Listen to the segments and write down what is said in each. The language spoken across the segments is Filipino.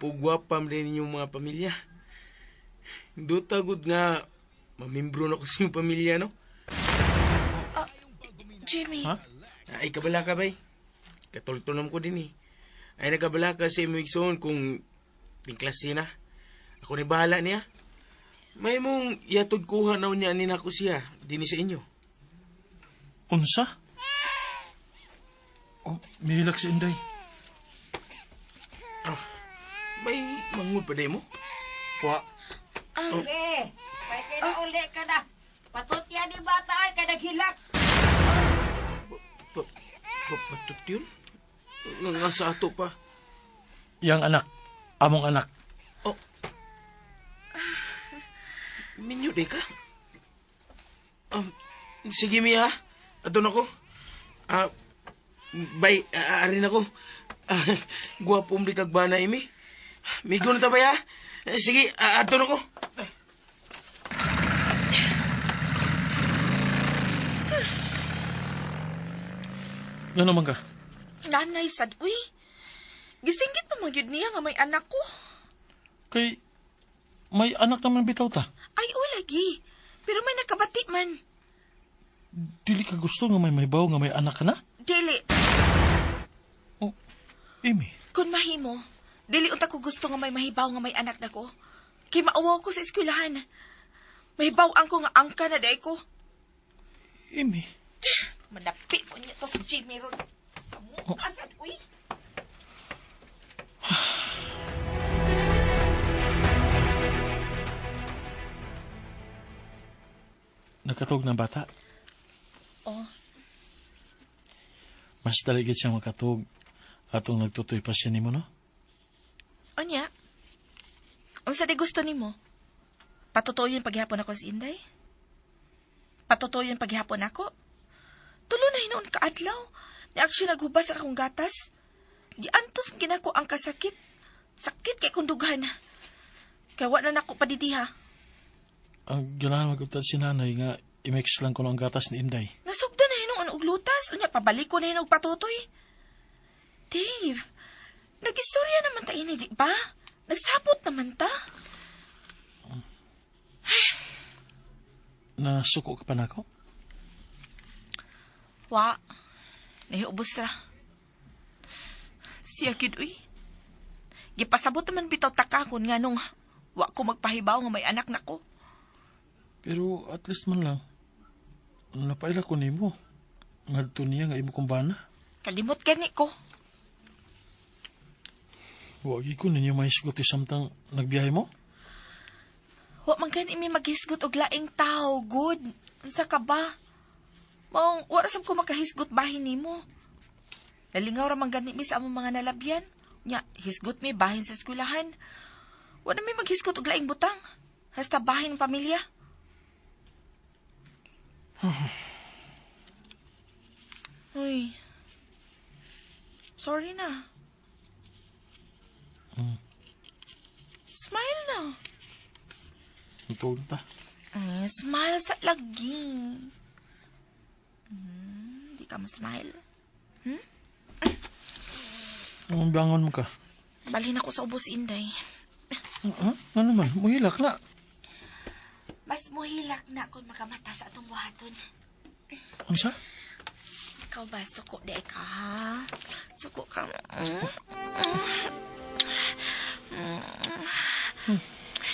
pugwapam din inyong mga pamilya. Dutagod nga, mamimbro na ko sa inyong pamilya, no? Jimmy. Ha? Ay, kabala ka bay? Katultunom ko din eh. Ay, nakabala ka sa imong igsoon kung pingklase na. Ako ni bahala niya. May mong yatod kuha na niya ni nako siya, dini sa inyo. Unsa? Oh, mihilak si Inday. May mangod pa day mo? Wa. Kaya na uli ka na. Patutya ni bata ay kaya naghilak. Patut yun? Nga sa ato pa. Yang anak. Among anak. Minyo day ka? Sige Mia, ato na ko. Bay, arin ako. Guwapo di kagbana imi. Migo na tabay ha? Sige, ato na ko. Nga naman ka? Nanay sad, uy. Gisinggit pa magyud niya nga may anak ko. Kay, may anak naman bitaw ta. Ay, lagi. Pero may nakabati man. Dili ka gusto nga may mahibaw nga may anak ka na? Dili. Oh, Amy. Kung mahimo, dili unta ko gusto nga may mahibaw nga may anak na ko. Kay maawaw ko sa eskwelahan. Mahibaw ang ko nga angka na day ko. Amy. Manapi mo niya to si Jimmy Ron. Sa mukha sad, uy. Nakatog ng bata. Oh, Mas daligid siya makatog atong nagtutoy pa siya nimo, no? anya? Unsa di gusto nimo? Patutoyon paghihapon ako sa Inday? Patutoyon paghihapon ako? Tulo na hinoon kaadlaw. Ni aksyon naghubas akong gatas. Di antos ginako ang kasakit. Sakit kay kundughan. Kaya wala na ako padidiha. Ang ganahan magutad si nanay nga i-mix lang ko ng gatas ni Inday. Nasugda na hinoon og lutas. Unya pabalik ko na hinog patutoy. Dave, nag-istorya naman ta ini, di ba? Nagsabot naman ta. Nasuko ka pa na ako? Wa, nahiubos ra. Siya gid uy. Gipasabot naman bitaw takakon nga nung wa ko magpahibaw nga may anak nako. Pero at least man lang, napaila ko nimo. Ngadto niya nga imo kumbana. Kalimot gani ko. Wagi ko ninyo mahisgot samtang nagbiyahe mo? Wa man gani mi maghisgot og laing tao, good. Unsa ka ba? Maong wala sab ko makahisgot bahin nimo. Nalingaw ra man gani mi sa among mga nalabyan. Nya hisgot mi bahin sa eskwelahan. Wa na mi maghisgot og laing butang. Hasta bahin ng pamilya. Uy. Sorry na. Smile na. Ito ta. Smile sa lagi. Di ka ma-smile. Ang bangon mo ka. Balhin ako sa ubos, Inday. Ano naman? Muhilak na. Mas muhilak na kung makamata sa atong buhaton. Ano siya? Ikaw ba, suko di ka? Suko ka.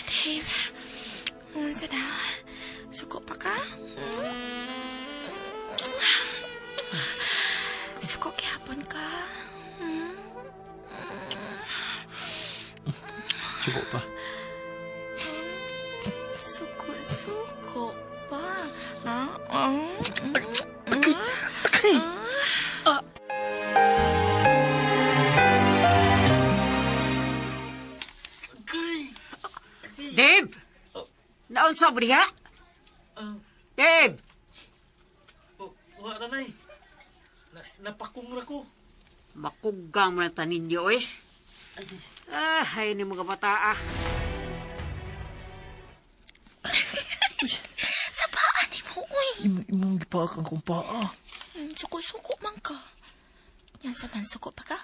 Dave, unsa na? Suko pa ka? Suko kihapon ka? Suko pa. Suko pa? Ha? Dave! Naon sa briha? Dave! Wala nanay. Napakong ra ko. Makugang mo na taninyo eh. Ay, ni mga bata ah. Sa paa ni mo, uy. Imong gipaak ang kong paa. Suko man ka. Yan sa man suko pa ka.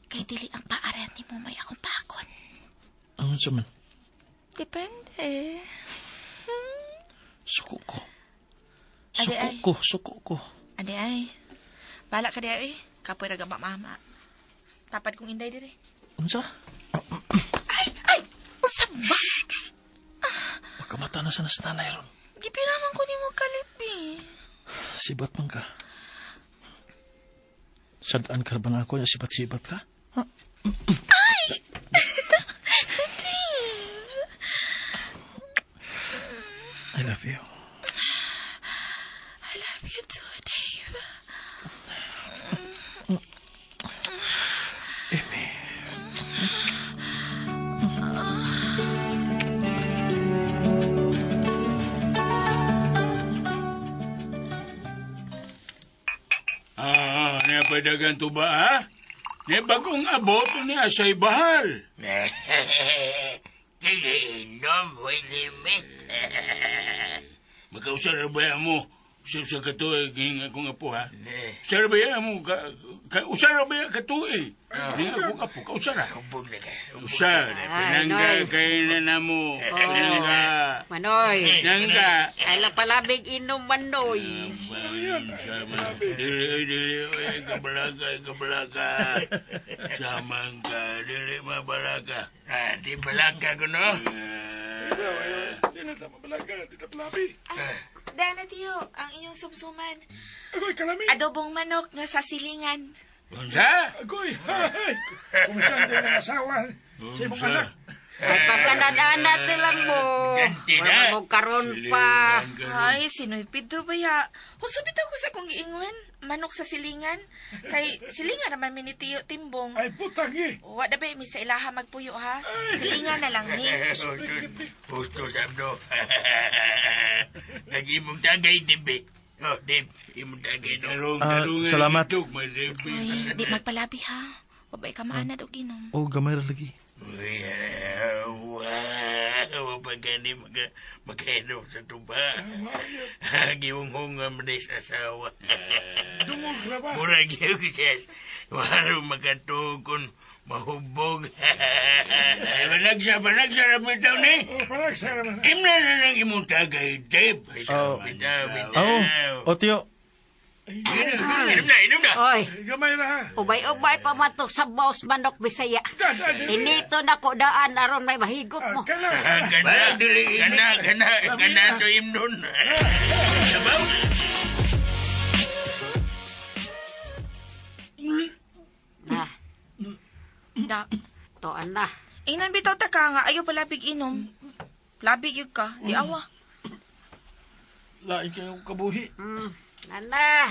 Kay dili ang paaran ni mo may akong pakon. Ano sa man? Depende. Suko ko. Ade, ay. Suko ko. Ade ay. Bala ka di ay. Kapoy raga mama. Tapad kong inday dire. Unsa? Ay! Usa ba? Magkamata na sa nanay ron. Gipiraman ko ni mo kalit, bi. Sibat man ka. Sadaan ka ba na ako? Sibat-sibat ka? Ha? Ay! I love you. I love you too, Dave. Amy. Niya padagan to ba, ha? Niya bagong abot niya sa'y bahal. Sige, inom, may limit. Makausara ba mo? Sa katuig, nga akong apo, ha? Usara ba mo? Usara ba katuig? Nga akong apo, kausara. Hubog na ka. Usara, pinangga kayo na na mo. Pinangga. Manoy. Pinangga. Ay lapalabig inom Manoy. Dili, kabalaga. Samang ka, dili mabalaga. Di balaka ko, no? Di na sa mabalaga. Di na palabi. Dana, tiyo, ang inyong sumsuman. Agoy, kalami. Adobong manok nga sa silingan. Unsa? Agoy, hay. Kumikan din ang asawa. Sa imong anak. Ay pagkanadana lang mo. Ganti na. Wala mo karon pa. Ay, sinoy Pedro ba ya? Husubit ako sa kong giingon. Manok sa silingan. Kay silingan naman mi ni tiyo timbong. Ay, putang eh. Wa da ba mi sa ilaha magpuyo ha? Silingan na lang ni. Pusto sabdo. Nag-imong tagay, Dibit. Oh, Dib, imong tagay, no? salamat. Uy, di magpalabi ha. Wa ba ka maanad og inom. Oh, gamay ra lagi. Uy, pagkani magkainom sa tuba. Giwong-hungam na sa asawa. Dungog ra ba? Murag yung siyas. Waro magkatugkon mahubog. Banag sa rabit daw ni. Oh, parang sa naman. Imna na lang imong tagay, Dave. Oh. Bitaw. O tiyo. Inom na. Oy, Gamay ra ha. ubay-ubay pa matok sa boss manok Bisaya. Inito na ko daan aron may mahigop mo. Gana to imnon. Sabaw. Na, Da. toan na. Ingnan bitaw ta ka nga ayo palabig inom. Labig yun ka. Di awa. Lain kayong kabuhi. Nana,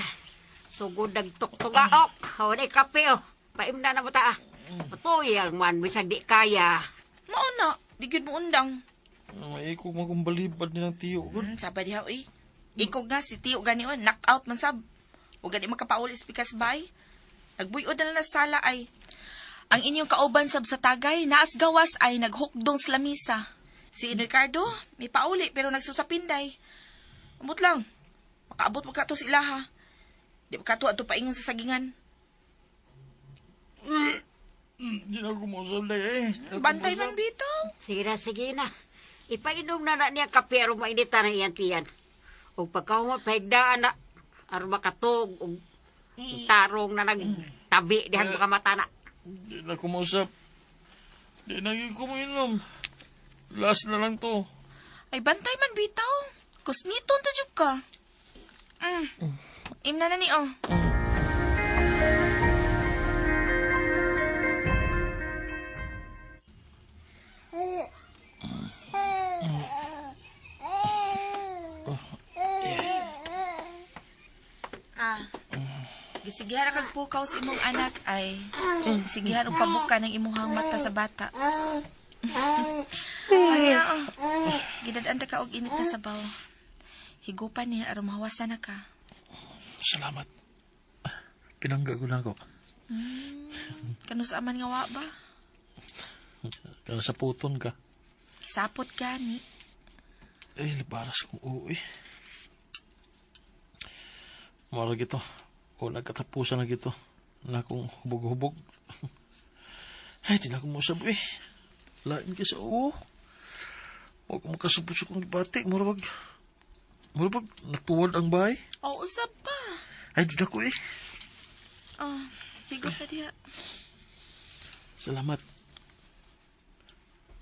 sugod nagtuktugaok. Hawa kape oh. Paimna na mo ta. Patuyang man, bisag di kaya. Mauna. Di gyud mo undang. Ay, kung magumbalibad ni ng tiyo. Sabad diha uy. Ikog nga si tiyo gani on. Knock out man sab. O gani makapauli spikas bay. Nagbuyod na sa sala ay. Ang inyong kauban sab sa tagay, naas gawas ay naghukdong sa lamisa. Si Ricardo, may pauli pero nagsusapinday. Amot lang. Makaabot mo ka to sila ha. Di ba ka to ato paingon sa sagingan. Di na kumusab na eh. Bantay man bitaw. Sige na. Ipainom na niya kape aron mainita ng iyang tiyan. O pagkahumot, pahigdaan na. Aron makatog. O tarong na nagtabi. Dihan makamata na. Di na kumusap. Di na kumuinom. Last na lang to. Ay bantay man bitaw. Kusniton to jud ka. Imna na ni oh. Gisigihan kag pukaw sa imong anak ay gisigihan og pabuka ng imuhang mata sa bata. Kaya gidadaan ta ka og init na sabaw. Higupan niya aron mahawasan na ka. Salamat. Pinanggagunan ko. Kanus aman nga wa ba? Kaya sa puton ka. Sapot gani. Ay, libaras kong uwi. Marag ito. O nagkatapusan na gito. Na akong hubog-hubog. Ay, di na akong musab eh. Lain ka sa oo. Huwag makasabot kong ibati. Murabag natuwad ang bahay. Oo, usap pa. Ay, di na ko eh. Higo ka diya. Salamat.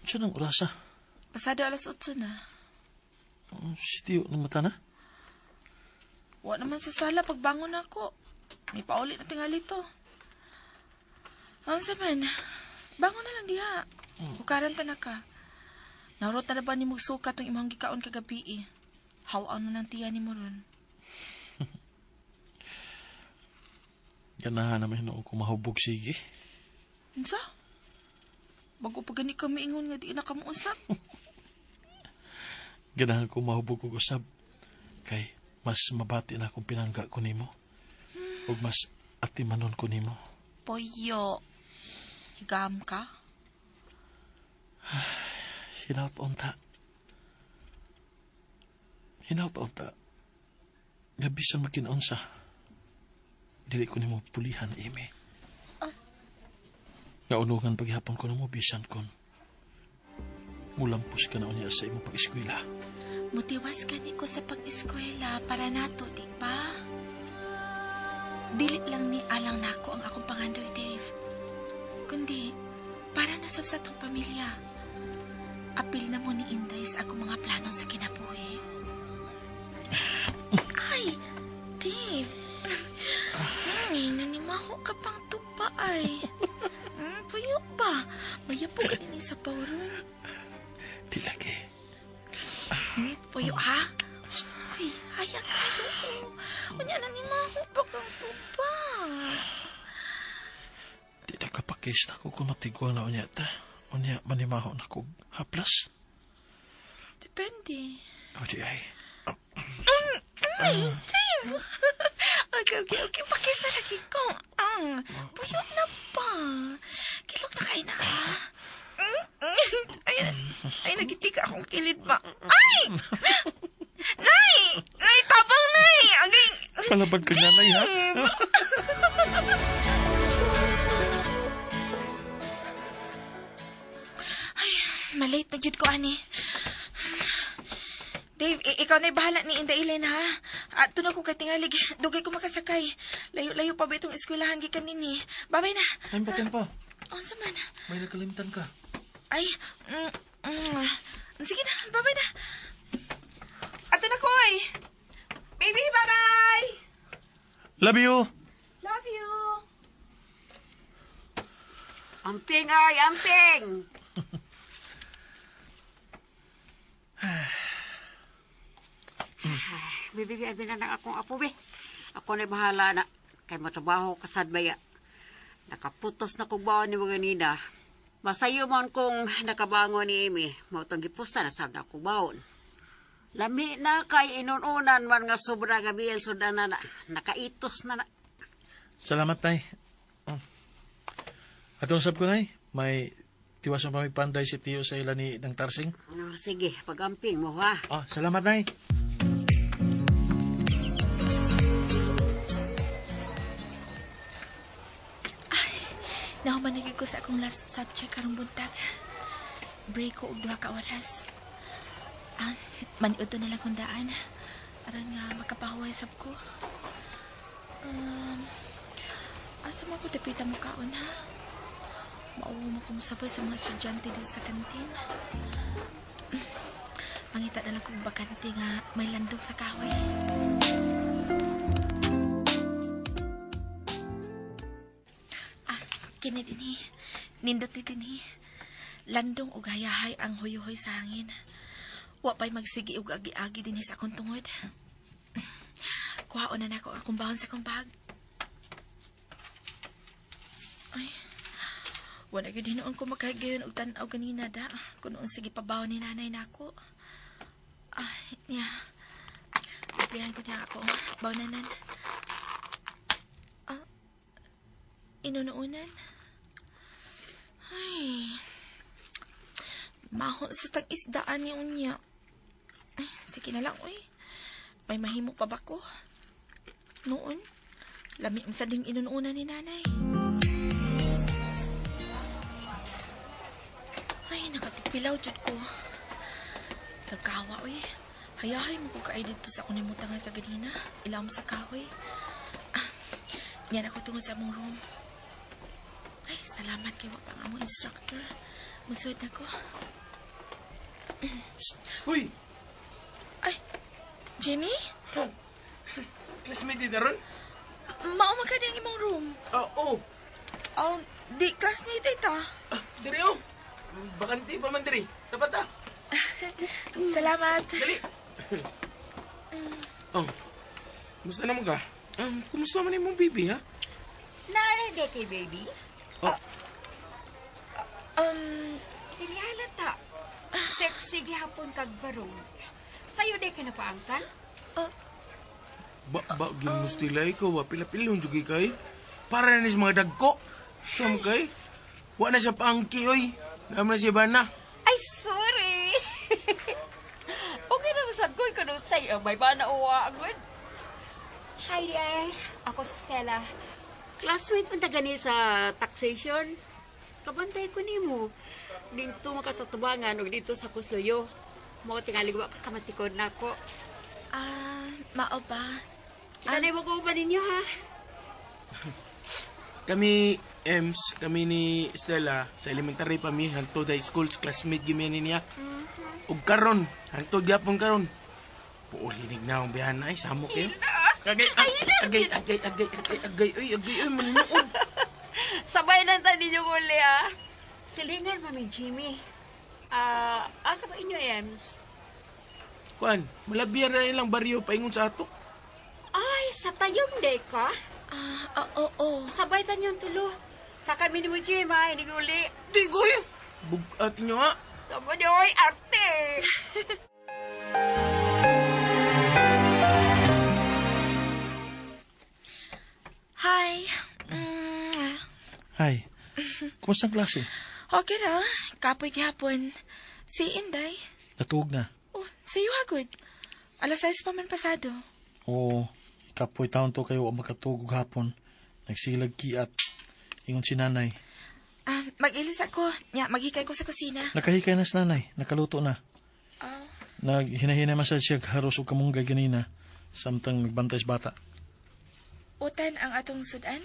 Siya ng orasa. Pasado 8:00 na. Si Tiyo ng mata na. Wa naman sa sala pagbangon ako. May paulit na tingali to. Ang saman, bangon na lang diha. Hukaran ta na ka. Narot na ba ni magsukat ng imong gikaon kagabi eh. Hawaon na ng tiyan ni mo ron. Ganahan naman noong kumahubog sige. Unsa? Bago pa gani kami ingon nga di na kamo usap. Ganahan ko mahubog og usab. Kay mas mabati na akong pinangga ko nimo. Ug mas atimanon ko nimo. Poyo. Higam ka? Hinaut-on ta. Gabi sa magkinaunsa. Dili ko nimo pulihan, Amy. Naunungan paghihapon ko na mo, bisan kon. Mulampos ka na unya sa imong pag-eskwela. Mutiwas ka ni ko sa pag-eskwela para nato, di ba? Dili lang ni alang nako ang akong pangandoy, Dave. Kundi, para na sa tong pamilya. Apil na mo ni Inday sa akong mga plano sa kinabuhi. Ay, Dave. Nanimaho ka pang tupa ay. Puyo ba? Mayapo ka din sa pauron. Di lagi. Puyo ha? Uy, hayag kayo. Kunya nanimaho pa kang tupa. Di na kapakis na ko kung matiguan na unya ta. Unya manimaho na ko haplas. Depende. O di ay. Ay, Dave. Okay. Pakis na lagi ko. Puyo na pa. Kilog na kayo na. Ay, nagitika akong kilid pa. Ay! Nay, tabang nay. Agay. Palabad ka nanay ha? Ay, malate na jud ko ani. Dave, ikaw na'y bahala ni Inday Ellen, ha? At doon ako kay tingalig. Dugay ko makasakay. Layo-layo pa ba itong eskwelahan gikan nini? Babay na. Ay, batin pa. Unsa man? May nakalimtan ka. Ay, sige na, babay na. Ato na, Koy. Baby, bye-bye. Love you. Love you. Amping ay, amping! Bibi, abi na ng akong apo, be. Ako na bahala na. Kay matrabaho kasad baya. Nakaputos na kong baon ni mga nina. Masayo man kung nakabangon ni Amy. Mautang gipusta na sab na akong baon. Lami na kay inununan man nga sobra gabi ang sudan na nakaitos na. Salamat, tay. Atong sab ko, nay. May tiwasan pa may panday si Tiyo sa ila ni ng Tarsing. Sige, pag-amping mo, ha? Salamat, nay. Nahumanagig ko sa akong last subject karong buntag. Break ko og 2 ka oras. Maniud to na lang kung daan. Aron nga makapahuway sab ko. Asa mo ko dapita mo kaon, ha? Mauwa mo kumusabay sa mga estudyante dito sa kantin. Mangita na lang kong bakante nga may landong sa kahoy. Kini dinhi, nindot ni dinhi. Landong ug hayahay ang huyuhoy sa hangin. Wa pa'y magsigi ug agi-agi dinhi sa akong tungod. Kuhaon na nako akong bahon sa akong bag. Ay, wala gyud hinoon ko makahigayon og tan-aw ganina da. Kunoon sige pabawon ni nanay nako. Niya. Biyahan ko niya ako. Bawnanan. Inunuunan. Ay. Mahon sa tag-isdaan ni unya. Ay, sige na lang, uy. May mahimo pa ba ko? Noon, lami sa ding inunuunan ni nanay. Ay, pilaw jud ko. Nagkawa, oy. Hayahay mo ko kaay dito sa kunimutan nga kaganina. Ilaw mo sa kahoy. Yan ako tungod sa among room. Ay, salamat kay wa pa nga among instructor. Musod na ko. Uy! Ay, Jimmy? Classmate di daron? Mao man ka ang imong room. Oo. Di classmate ita. Diri oh. Bakante pa man diri. Tapat ah. Salamat. Dali. Oh. Kumusta naman ka? Kumusta man imong baby, ha? Naarade kay baby. Dili halata. Sexy gihapon kag barong. Sayo day ka napaangkan? Gimustila ikaw, pila-pila yung jugi kay. Para na sa mga dagko. Siyam kay. Wa na siya paangki, oy. Naman na siya bana. Ay, sorry. Okay na masagod ko doon sa'yo. May ba na uwa agad? Hi there. Ako si Stella. Classmate mo na gani sa taxation. Kabantay ko ni mo. Dito maka sa tubangan o dito sa Kusloyo. Mga tingaligwa ka kamatikod na ako. Mao ba? Itanay mo ko ba ninyo, ha? Kami, kami ni Stella, sa elementary pa mi, hantod high schools, classmate gimi niya. Ug karon, hantod gyapon karon. Puulinig na ang biyahan ay, samo kayo. Agay, manunood. Sabay na tayo ninyo uli, ha? Silingan, Mami Jimmy. Asa ba inyo, Ems? Kuan, malabiyan na ilang baryo paingon sa ato. Ay, sa tayong day ka? Oo. Sabay tayo yung tulo. Sa kami ni mo, Jimmy, ha? Iniguli. Di goy. Bugat niyo ha. Sabay niyo, oy, arte. Hi. Hi. Kumusta ang klase? Okay ra. Kapoy gihapon. Si Inday. Natuog na. Sayo hagod. Alas 6 pa man pasado. Oo. Kapoy taon to kayo ang makatugog hapon. Nagsilag kiat. Ingon si nanay. Mag-ilis ako. Maghikay ko sa kusina. Nakahikay na si nanay. Nakaluto na. Naghinahinay man siya haros o kamunggay ganina. Samtang nagbantay sa bata. Utan ang atong sudan?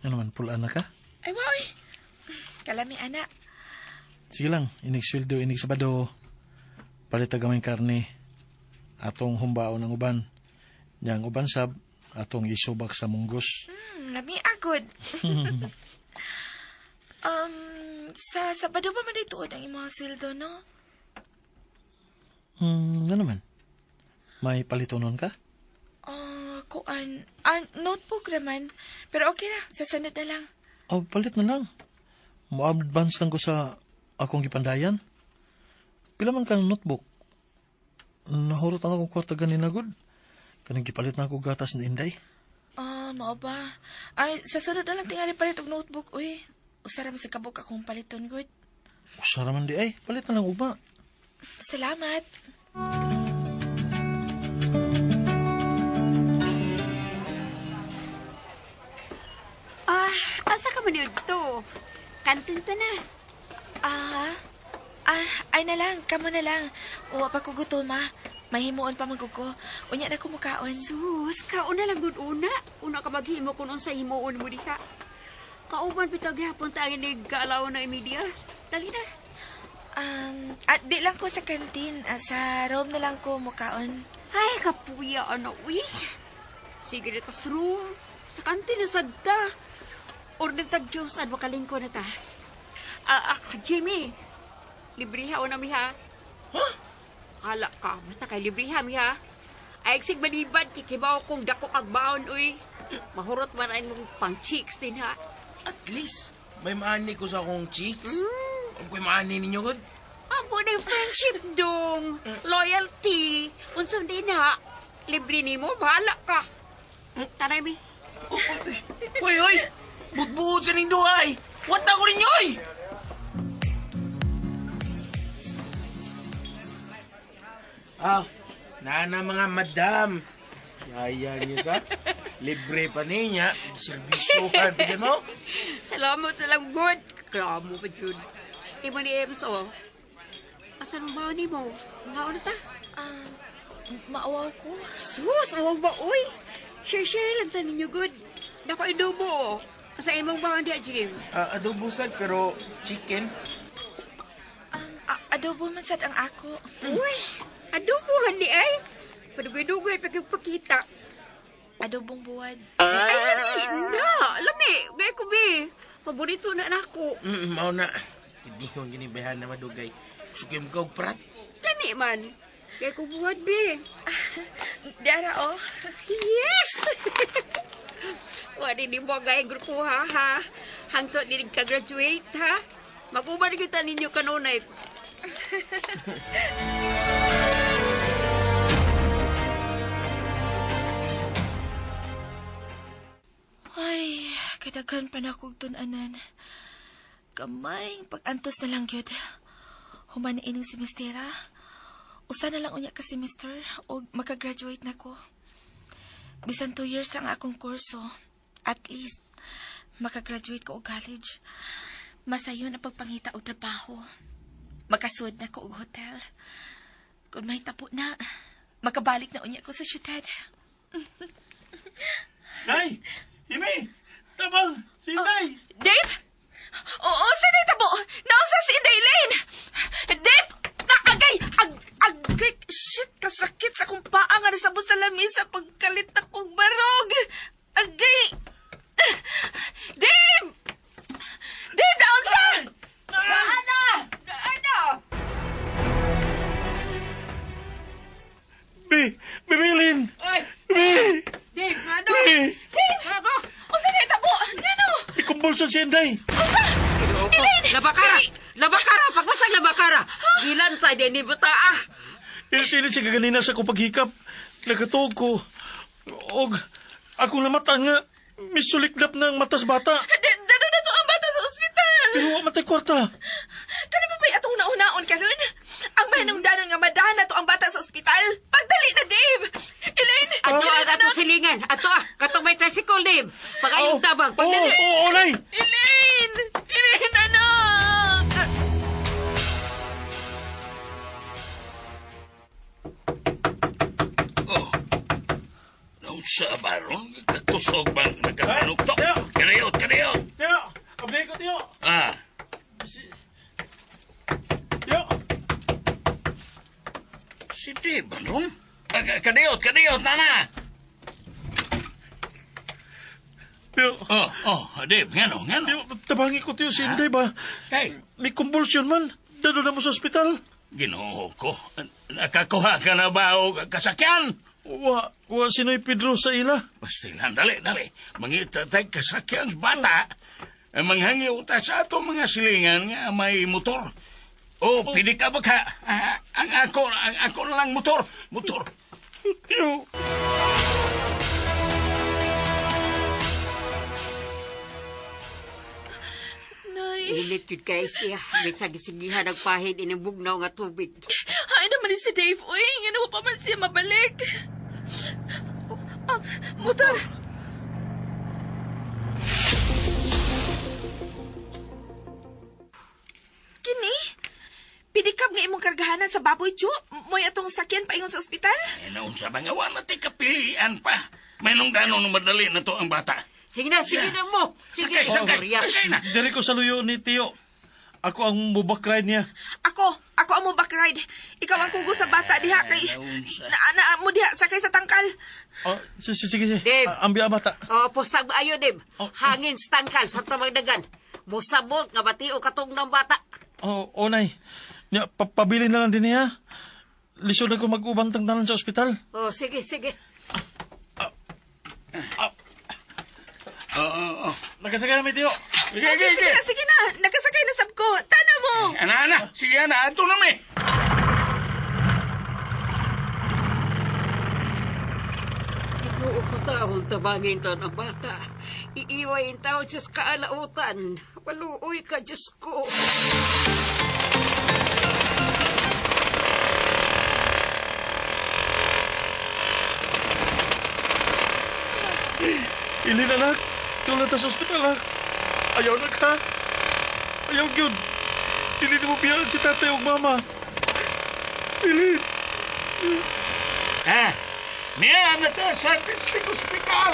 Ano man, pulaan na ka? Ay, wow. Kalami, anak. Sige lang, inig sweldo, inig sabado. Palita gamay karne. Atong humbao ng uban. Yang uban sab, atong isubak sa munggos. Lami agod. Sa Sabado ba man ituod ang imong sweldo, no? Ano man? May palitonon ka? Kuan. Notebook naman. Pero okay na, sa sunod na lang. Palit na lang. Mo-advance lang ko sa akong gipandayan. Pila man ka ng notebook? Nahurot ang akong kwarta ganina, good. Kanang gipalit na ako gatas ni Inday. Mao ba? Ay, sa sunod na lang tingali palit og notebook, uy. Usara man sa kabuk akong paliton, good. Usara man di ay, palit na lang uba. Salamat. Asa ka man to? Kantin ta na. Ay na lang, kamo na lang. Uwa pa ko gutoma. May himuon pa magkuko. Unya na kumukaon. Sus, kauna lang gud una. Una ka maghimo kun unsa himuon mo diha. Kauban bitag gihapon ta ang nigkaalaw na media. Dali na. Di lang ko sa kantin. Sa room na lang ko mukaon. Ay, kapuya ano, uy. Sige dito sa room. Sa kantin na sadta. Order tag juice at makalingko na ta. Jimmy. Libriha o na miha. Huh? Hala ka, basta kay libriha miha. Ay, eksig manibad, kikibaw kong dako kag baon, uy. Mahurot man ay mong pang cheeks din, ha? At least, may maani ko sa akong cheeks. Ang ko'y maani ninyo, good. Amo na friendship dong. Loyalty. Unsang din, ha? Libre ni mo, bahala ka. Tanay, mi. Uy! Butbuot ka rin duhay! Wata ko rin yoy! Nana mga madam. Yaya niyo sa libre pa niya. Servisyohan, pigyan mo? Salamat na lang, good. Klamo pa, Jud. ni mo ni Ems, oh. Asan ang baon ni mo? Mga oras ta? Maawaw ko. Sus, awag ba, uy? Share lang ta ninyo, good. Dako adobo, oh. Asa imong baon di, Jim? Adobo sad pero chicken. Adobo man sad ang ako. Uy, adobo, handi ay. Padugoy-dugoy, pagkipakita. Adobong buwad. Ay, hindi na. Lami, gaya ko, be. Paborito na nako. Mao na. Hindi ko ginibahan na madugay. Gusto ko yung kog prat. Lami man. Gaya ko buwad, be. Diara, oh. Yes! Wadi di mo gaya grupo, ha? Hangtod din ka-graduate, ha? Mag-uban kita ninyo kanunay. Ay, kadaghan pa na akong tunanan. Kamayng pag-antos na lang yun. Human ining semestera. Usa na lang unya ka semester o makagraduate na ko. Bisan 2 years ang akong kurso. At least, makagraduate ko og college. Masayon ang pagpangita og trabaho. Makasud na ko og hotel. Kung may tapo na, makabalik na unya ko sa syudad. Nay! Himi! Tabang! Si Inday! Dave? Oo, saan ay tabo? Nausa si Inday Lane! Dave! Agay! Shit, kasakit sa kong paa nga nasabot sa lamisa pagkalit na kong barog! Agay! Dave! Dave, naunsa! Daana! Bibilin! Oy! Bi! Dave, ano? Bi! Ano? Unsa na tabo? Ngano? Ikumbulson si Inday! Labakara! Labakara! Pagmasang labakara! Gilan sa din ni buta, ah! Ilit siya kaganina sa kong paghikap. Nagatuog ko. Og, akong namatan nga, misulikdap ng matas bata. Dado na to ang bata sa ospital! Pero wa matay kwarta. Kano ba ba'y atong naunaon ka nun? Ang mahinungdanon nga madana to ang bata sa ospital? Pagdali na, Dave! Elaine! Ato silingan! Ato katong may tricycle, Dave! Pagayong tabang! Pagdali! Oo, Nay! Elaine! Elaine, anak! Oh. Nung sa baron, kakusog bang nagkamanok to? Karayot! Tiyo! Abay ko, Tiyo! Ah, Tiyo! si Dave, baron? Kadayot, nana! Tiyo! Dave, ngano? Tiyo, tabangi ko, Tiyo, si Inday ba? Hey, May convulsion man. Dado na mo sa ospital. Ginoo ko. Nakakuha ka na ba o kasakyan? Wa sinoy Pedro sa ila. Basta lang, dali. Mangitatay kasakyan sa bata. Manghangi uta sa ato mga silingan nga may motor. Pili ka ba ka? Ang ako na lang motor. Tiyo. Nay, Ilit yun kayo siya. May sagisigihan ang pahid inibugnaw nga tubig. ay naman ni si Dave. Uy, ngano pa man siya mabalik. Motor! Kini? Pidikab nga imong kargahanan sa baboy, Ju. Mo'y atong sakyan paingon sa ospital? Naunsa ba nga wala tayo kapilian pa? May nung danon madali na to ang bata. Sige na mo. Sige. Sakay na. Dari ko sa luyo ni Tiyo. Ako ang mubak ride niya. Ako ang mo back ride. Ikaw ang kugo sa bata diha kay... Naunsa. Na mo diha, sakay sa tangkal. Sige. Dave. Ambi ang bata. Pustag ayo, Dave. Hangin stangkal sa tamagdagan. Musabot nga batio katong ng bata. Nay. Pabili na lang din niya. Lisod na ko mag-ubang tangtanan sa ospital. Sige. Nakasakay na may Tiyo. Sige na. Nakasakay na sab ko. Tana mo. Ana. Sige, ana. Ato na, me. Ito ko taon tabangin to ng bata. Iiwain tao siya sa kaalautan. Paluoy ka, Diyos ko. Ilin, anak. Tulad sa ospital, ha? Ayaw na ka. Ayaw yun. Dili na mo biyaan si tatay o mama. Dili. Niya na ta sa district hospital.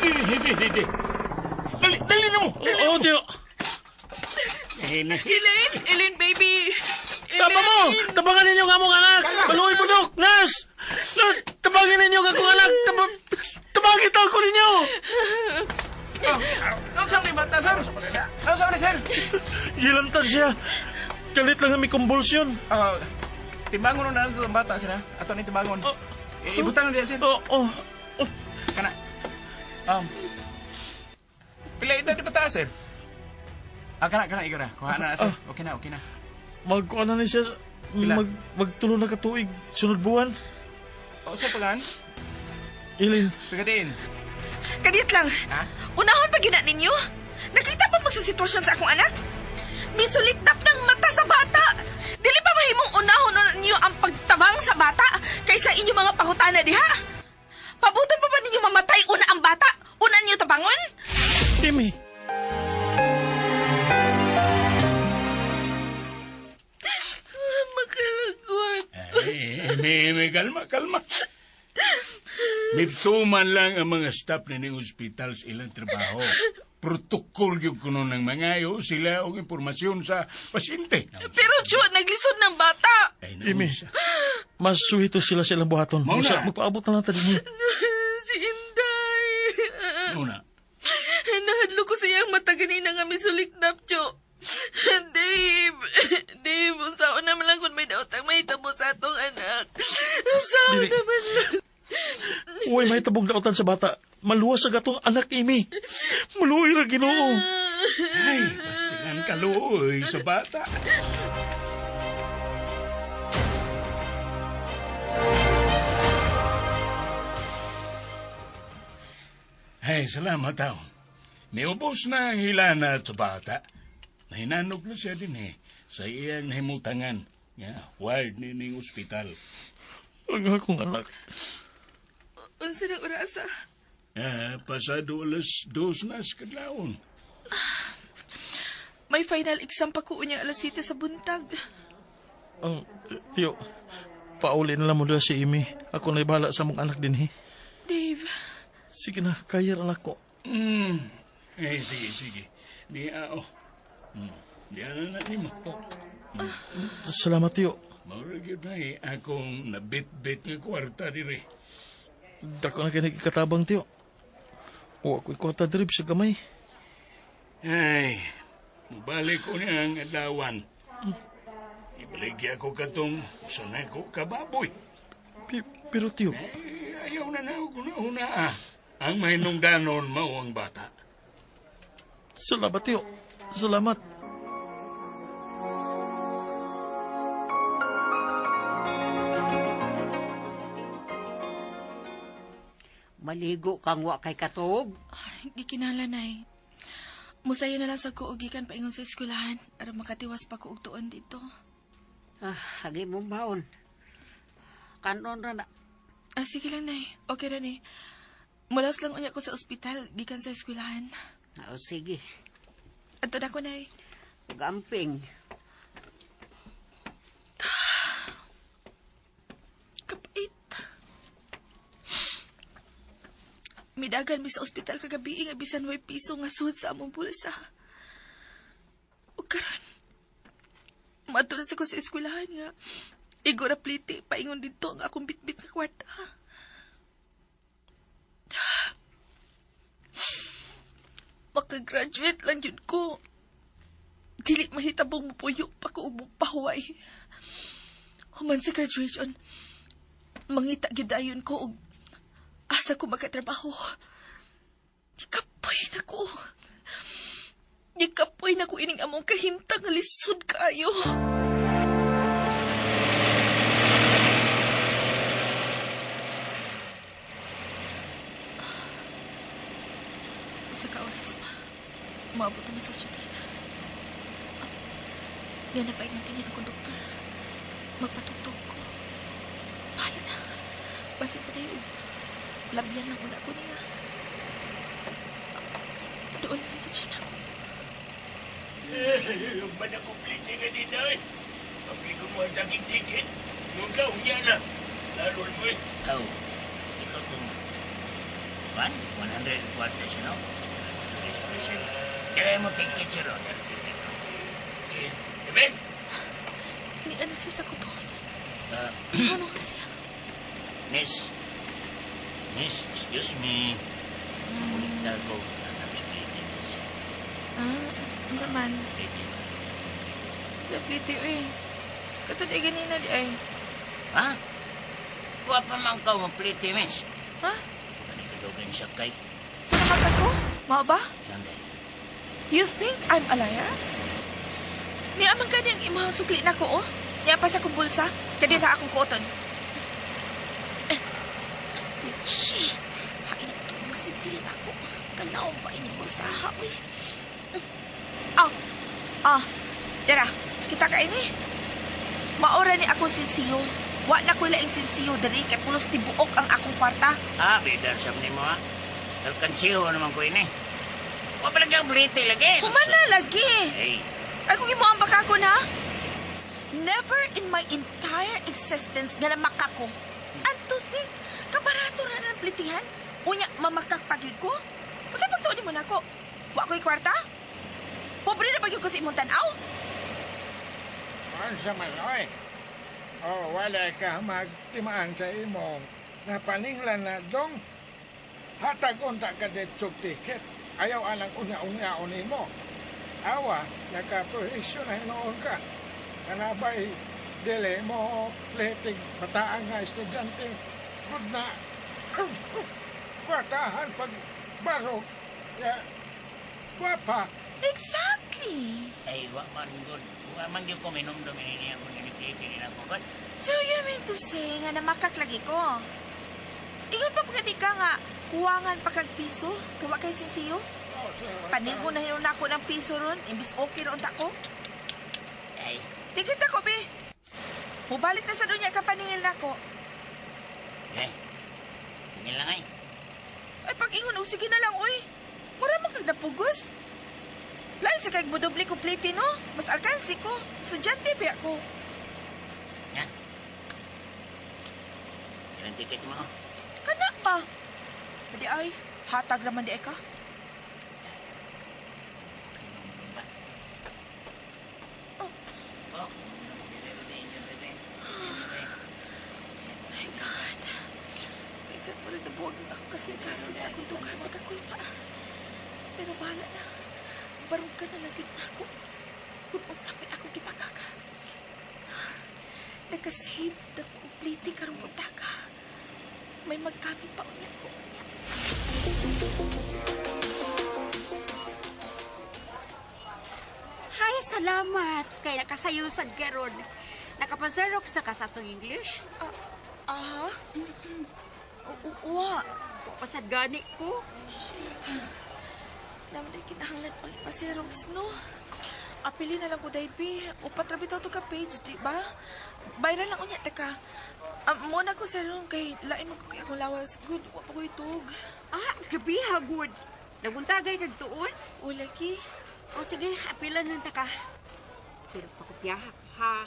Dili. Dali na mo. Oo, Tiyo. Elaine, baby! Tama mo! Tabangan ninyo nga mong anak! Maluoy po, Dok! Nurse! Tabangin ninyo nga kong anak! Tabangin tao ko ninyo! Nasaan ni Bata, sir? Nasaan ni sir? Gilantad siya. Galit lang kami kumbulsyon. Timbangon na lang ang bata, sir, ha? Ato ni timbangon. Ibutang na diya, sir. Kana. Pila edad di bata, sir? Kana, ikaw na. Kuha na, sir. Okay na. Magkuha na siya. Pila? Magtulo na katuig. Sunod buwan. Sa pagan? Ilin. Pagatiin. Kadit lang. Ha? Unahon pa gina ninyo? Nakita pa mo sa sitwasyon sa akong anak? Misuliktap ng mata sa bata. Dili pa mahimong unahon ninyo ang pagtabang sa bata kaysa inyong mga pangutana diha? Pabuton pa ba ninyo mamatay una ang bata? Una ninyo tabangon? Timmy. Makalagot. May kalma. Mituman lang ang mga staff na ng ospital sa ilang trabaho. Protokol yung kuno ng mangayo sila og impormasyon sa pasyente. Pero, Jo, naglisod ng bata. Ay, Imi, nausa. mas suhito sila sa ilang buhaton. Mauna. Musa, magpaabot na natin din. Si Inday. Una. Nahadlo ko sa iyang mata ganina nga misuliknap, Jo. Dave, unsaon naman lang kung may daotang may tabo sa atong anak. Unsaon Dili. naman lang. Uy, may tabong nautan sa bata. Maluwas sa gatong anak, Imi. Maluoy ra Ginoo. Ay, basingan kaluoy sa bata. Ay, salamat tao. Niubos na ang hilana sa bata. Nahinanog na siya din sa iyang nahimutangan. Ward nining ospital. Ang akong anak. Unsa nang orasa? Pasado alas 2 na sa kadlawon. May final exam pa ko unya alas 7 sa buntag. Tiyo, pauli na lang mo dala si Imi. Ako na ibahala sa mong anak din, Dave, Sige na, kaya anak ko. Sige. Di na mo. Salamat, Tiyo. Maurag na akong nabit-bit nga kwarta dire. Dako na kayo nagkikatabang, Tiyo. O ako'y kwarta drip sa gamay. Ay, mabalik ko niya ang adawan. Ibaligya ko katong sanay ko kababoy. Pero, Tiyo, Ayaw na una. Ang mahinungdanon mao ang bata. salamat, Tiyo. Salamat. Maligo kang wa kay katog. gikinala nay. Musaya na lang sa kuugikan paingon sa eskwelahan aron makatiwas pa ko og tuon dito. Hagi mong baon. Kanon ra na. Sige lang nay. Okay ra ni. Mulas lang unya ko sa ospital gikan sa eskwelahan. Sige. Adto na ko nay. Gamping. Kapait. Midagan mi sa ospital kagabi nga bisan way piso nga suhod sa among bulsa. Ug karon madto na sa ko sa eskwelahan nga igora pliti paingon dito ang akong bitbit nga kwarta. Makagraduate lang yun ko. Dili mahitabong mupuyo pa ko og pahuway. Human sa graduation, mangita gyudayon ko og asa ko magkatrabaho. Gikapoy na ko ining among kahimtang nga lisod kaayo. Isa ka oras pa. Maabot na sa syudad. Yan na pa inuntin niya akong doktor. Magpatugtog ko. Bahala na. Basit pa tayo. Labian lang muna ko niya. Doon lang siya na. Ang bada kumplite ka din na eh. Ang ko mo ang taking ticket. Nung ka, unya na. Lalo mo eh. Oh, ikaw itong 140 siya, no? Sorry. Kaya mo ticket siya ron. Ticket mo. Okay. Amen? Ni ano siya sa kutuan. Uh, Ano ka siya? Miss, excuse me. Ulit ako. Ang splitty, miss. Ang naman. Splitty ba? Sa pliti, eh. Katod ay ganina di ay. Ha? Kuha pa man ka mo splitty, miss. Ha? Kanikadogan siya kay. Sa nakata ko? Mao ba? Sanday. You think I'm a liar? Ni amang gani ang imahang sukli na ko, oh. Niya pa sa kong bulsa. Kadi na akong kuoton. Shi! Hain ito ang masisilin ako. Kalaong pa ini mo sa haoy. Dara, kita ka ini. Maora ni ako sinsiyo. Wa na ko laing sinsiyo diri kay pulos tibuok ang akong kwarta. Bidar sa ni mo, ha? Alkansiho naman ko ini. Huwag pa lagi ang splitty lagi. Kumana lagi. Hey. Ay kung imo ang baka ko na. Never in my entire existence nga namakak ko. And to think, kabarato na ng plitihan? Unya, mamakak pagid ko? Kasi pagtuon mo na ako, wa ko'y kwarta? Pobre na pagyo ko sa imong tanaw? Ang sa maloy. Wala ka magtimaan sa imong napaninglan na dong. Hatag unta ka detsog ticket. Ayaw alang unya-unyaon mo. Awa, nakaprohisyon na hinoon ka. Kanabay, dili mo pletig bataan nga estudyante. Good na. Kwartahan pag barok. Guwapa. Exactly. Ay, wa man good. Wa man yung kuminom-dumi niya kung inipliti nila ko. But, So you mean to say nga namakak lagi ko? Ingon pa pagkati ka nga, kuwangan pa kag piso? Kawa kay sinsiyo? Panin mo na hinon ako ng piso ron, imbis okay ron tako? ay, Tigit ako, be. Mubalik na sa dunya ka paningil na ako. tingin lang ay. Ay, pag ingon, sige na lang, uy. Mura man kag napugos. Lain sa kag budobli kumplete, no? Mas alkansi ko. Estudyante ba ako? Yan. Ilang ticket mo? Kana pa. Pwede ay, hatag naman di ay ka. Oh. My God. My God, wala na buwag ang akong kasing-kasing sa akong dugan sa kakulpa. Pero bahala na. Barong ka na lang yun na ako. Kung masapay akong gipakaka. Nagkasave na kumpliti karong buntaka. May magkamit pa unya ko. Hay, salamat. Kaya nakasayusan ka ron. Nakapazerox na ka sa itong English. Wa. Pasad gani ko. Naman ay kinahanglan ulit pa si Rox, no? Apili na lang ko, Daibi. Upat rabi to ka page, di ba? Bayran lang unya, teka. Muna ko sa room kay lain mo kay akong lawas. Good, wa pa ko itog. Gabi ha, good. Nabuntagay kag tuon. O, laki. O sige, apilan lang ta ka. Pero pakupyaha ko, ha?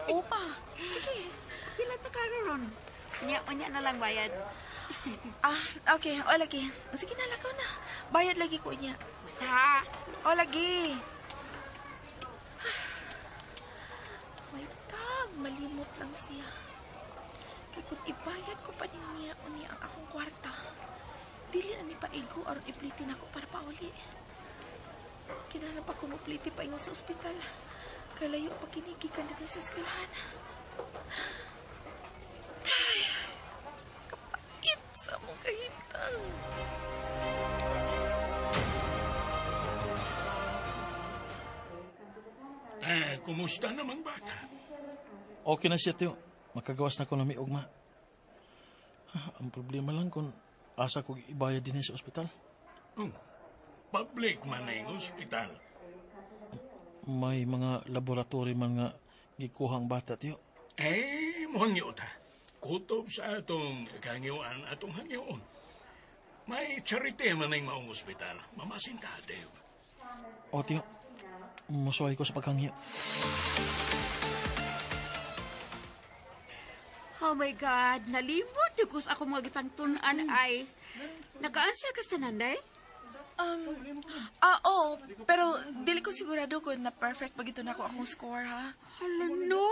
Opa, sige. Apilan ta ka ron. Unya na lang bayad. Okay. O, laki. Sige na, lakaw na. Bayad lagi ko niya. Basta. O, lagi. My God, malimot lang siya. Kaya kung ibayad ko pa niya ang akong kwarta, dili na ni paigo aron iplitin ako para pauli. Kinahanglan pa ko mupliti pa ingon sa ospital. Kalayo pa kinigikan dito sa eskwelahan. Ay, kapait sa mong kahintang. Kumusta namang bata? Okay na siya, tiyo. Makagawas na ko na may ugma. Ang problema lang kung asa ko ibayad din sa ospital. Public man na yung ospital. May mga laboratory man nga gikuhang bata, tiyo. Muhang ta. Kutob sa atong kangiwan atong hangyoon. May charity man na yung maong ospital. Mamasin ka, Dave. O, tiyo. musuhay ko sa paghangyo. Oh my God, nalimot yung kus ako mga gipangtunan ay. Naka-answer ka sa nanday? Oo. Pero, dili ko sigurado kung na perfect pag ito na ako akong score, ha? Hala no,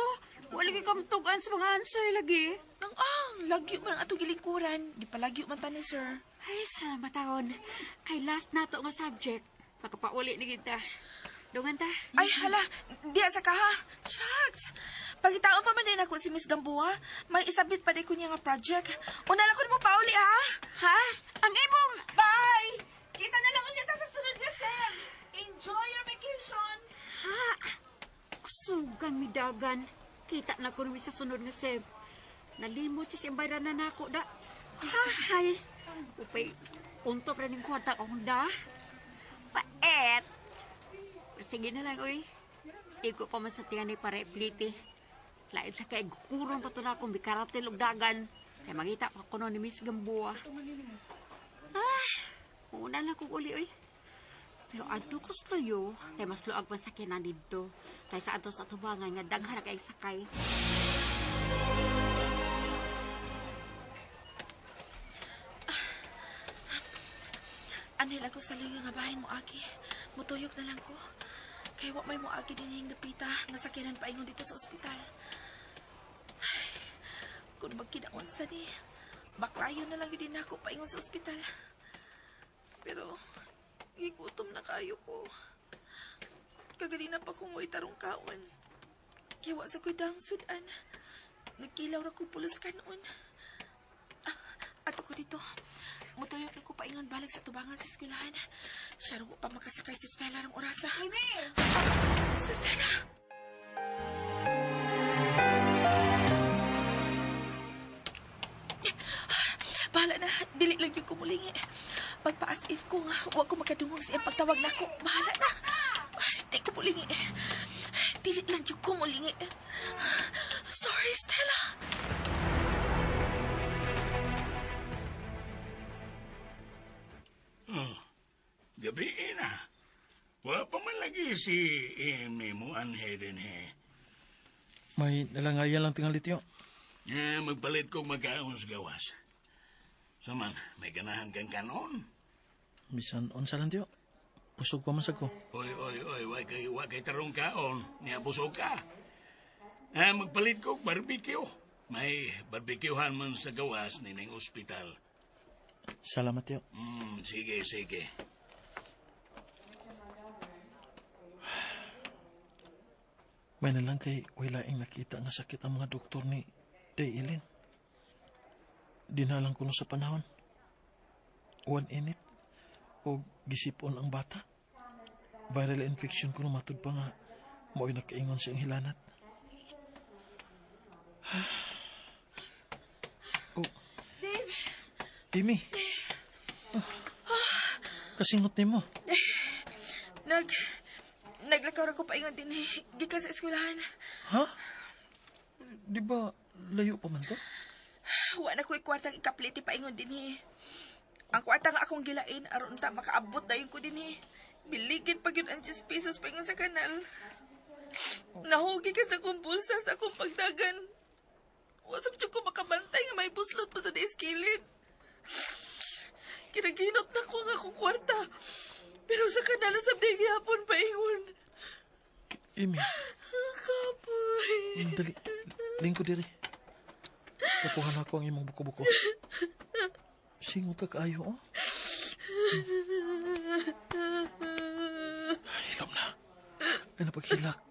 wala ka kamtugan sa mga answer lagi. Lagyo man ang atong gilingkuran. Di pa lagyo man ta ni sir. Ay, salamat taon. Kay last na to nga subject. Makapauli ni kita. Dungan ta. Ay, hala. Diya sa ka, ha? Shucks. Pagitaon pa man din ako si Miss Gamboa, may isabit pa din ko niya nga project. Unala ko mo pauli, ha? Ha? Ang imong... Bye! Kita na lang ulit sa sunod nga, Sam. Enjoy your vacation. Ha? Kusugang midagan. Kita na ko sa sunod nga seb. Nalimot si simbayran na nako da. Hay. Upay, punto pa rin yung kwarta akong da. Paet. Pero sige na lang, uy. Iko pa man sa tingan ni Parepliti. Laib sa kay gukurong pa ito na akong bikaratil og dagan. Kaya mangita pa ko ni Miss Gamboa. Una lang kong uli, uy. Pero adto ko kayo, kay mas luag man sa kinan dito. Kaysa adto sa tubangan nga daghan kay sakay. Anhil ako sa linga nga bahay mo, Aki. Mutuyok na lang ko. Kaya wa may mo Aki din yung napita nga sakyanan paingon dito sa ospital. Ay, kung magkinaon sa ni, baklayo na lang din ako paingon sa ospital. Pero, gigutom na kayo ko. Kaganina pa kong tarong kaon. Kaya wa sa kudang sudan. Nagkilaw na ko pulos kanon. Ato ko dito. Mutuyok na ko paingon balik sa tubangan sa eskwelahan. Siya rin pa makasakay si Stella ng orasa. Amy! Si Stella! Bahala na. Dili lang yung kumulingi. Pagpa-as if ko nga, huwag ko makadungong siyang pagtawag na ko. Bahala na. Di ko mulingi. Dili lang yung kumulingi. Sorry, Stella. Gabi na. Wa pa man lagi si Amy mo anheden he. May nalangayan lang tingalit yun. Magpalit kong magkaon sa gawas. Saman, may ganahan kang kanon. Bisan onsa lang tiyo. Pusog pa man sa ko. Oy, wa kay tarong kaon. Niya busog ka. Magpalit kong barbecue. May barbecuehan man sa gawas ni ng ospital. Salamat tiyo. Sige. May na lang kay walaing nakita nga sakit ang mga doktor ni Daylin. Dinalang ko no sa panahon. One init. O gisipon ang bata. Viral infection ko matod pa nga. Mo'y nakaingon siyang hilanat. Oh. Dave! Amy. Kasingot ni mo. Naglakaw ko paingon din gikan sa eskwelahan. Ha? Di ba layo pa man to? Wa na ko'y kwartang ikapliti paingon din Ang kwarta nga akong gilain, aron ta makaabot dayon ko din Biligid pag yun ang 10 pesos paingon sa kanal. Nahugi ka sa kumpulsa sa akong pagdagan. Wasap siya ko makabantay nga may buslot pa sa deskilid. Kinaginot na ko ang akong kwarta. Pero sa kanal sa hapon paingon. Amy. Kapoy. Dali. Lingko diri. Kapuhan ako ang imong buko-buko. Singot ka kaayo, oh. Hilom na. Ay napaghilak.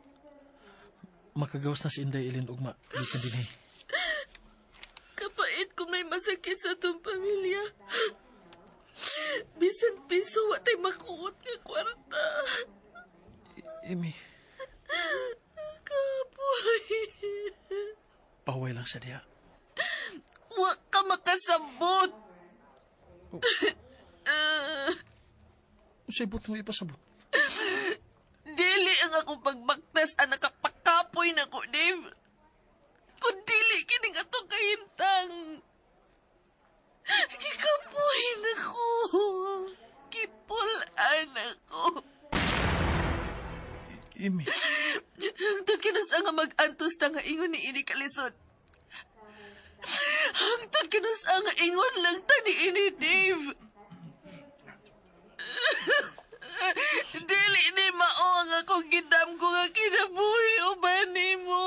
Makagawas na si Inday Ilin ugma. Likan din Kapait kung may masakit sa itong pamilya. Bisan piso, wa tayo makuot nga kwarta. Amy. Kapoy. Paway lang sa diya. Wa ka makasabot. Oh. Usibot mo ipasabot. Dili ang akong pagbaktas ang nakapakapoy na ko, Dave. Kung dili kining atong kahintang. Kikapoy na ko. Kipulan ako. Imi, Hangtod kinus nga mag-antos ta nga ingon ni ini kalisod. Hangtod kinus nga ingon lang ta ni ini Dave. Dili ni mao ang akong gidam ko nga kinabuhi uban nimo.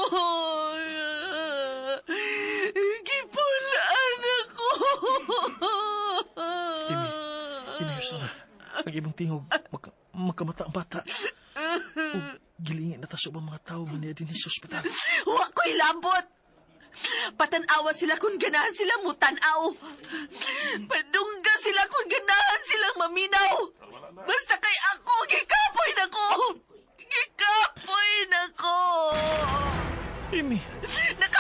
Gipulaan ako. Imi, Yusana. Ang ibang tingog, magkamata ang bata. O gilingin na taso ba mga tao man niya din sa ospital. Wa ko'y labot. Patanawa sila kung ganahan sila mutanaw. Padungga sila kung ganahan silang maminaw. Basta kay ako, gikapoy na ko. Gikapoy na ko. Imi, Naka